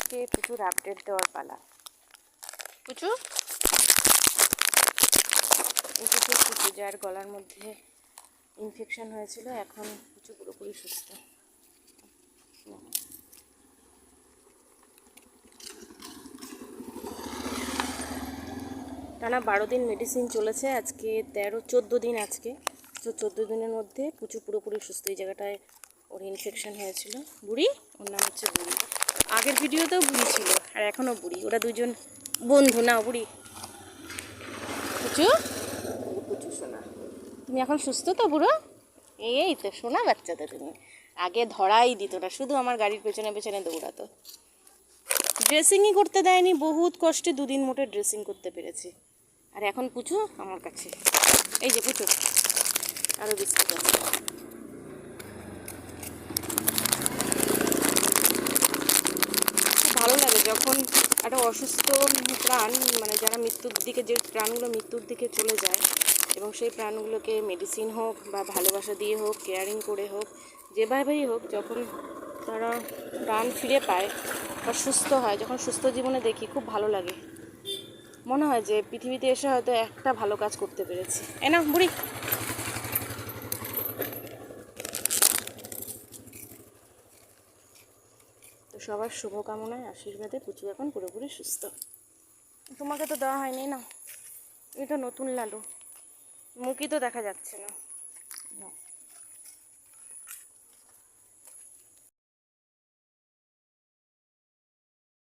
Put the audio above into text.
তোমাদেরকে প্রচুর আপডেট দেওয়ার পালা। পুচু, এটা সেই পুচু যার গলার মধ্যে ইনফেকশন হয়েছিল, এখন পুচু পুরোপুরি সুস্থ। টানা 12 দিন মেডিসিন চলেছে, আজকে 14 দিন। আজকে তো 14 দিনের মধ্যে পুচু পুরোপুরি সুস্থ। এই জায়গাটায় ওর ইনফেকশন হয়েছিল। বুড়ি, ওর নাম হচ্ছে বুড়ি। আগের ভিডিওতেও বুড়ি ছিল আর এখনও বুড়ি, ওরা দুজন বন্ধু। না বুড়ি, পুচু, পুচু সোনা, তুমি এখন সুস্থ তো বুড়ো? এই তো সোনা বাচ্চা তো তুমি। আগে ধরাই দিত না, শুধু আমার গাড়ির পেছনে পেছনে দৌড়াতো। ড্রেসিংই করতে দেয়নি, বহুত কষ্টে 2 দিন মোটে ড্রেসিং করতে পেরেছি। আর এখন পুচু আমার কাছে। এই যে পুচু, আরও বিস্কুট আছে। খুব ভালো লাগে যখন একটা অসুস্থ প্রাণ, মানে যারা মৃত্যুর দিকে, যে প্রাণগুলো মৃত্যুর দিকে চলে যায়, এবং সেই প্রাণগুলোকে মেডিসিন হোক বা ভালোবাসা দিয়ে হোক, কেয়ারিং করে হোক, যেভাবেই হোক, যখন তারা প্রাণ ফিরে পায় বা সুস্থ হয়, যখন সুস্থ জীবনে দেখি, খুব ভালো লাগে। মনে হয় যে পৃথিবীতে এসে হয়তো একটা ভালো কাজ করতে পেরেছি। এই না বুড়ি, তো সবার শুভকামনায় আশীর্বাদে পুচু এখন পুরোপুরি সুস্থ। তোমাকে তো দেওয়া হয়নি না, তুমি তো নতুন লালু, মুখই তো দেখা যাচ্ছে না।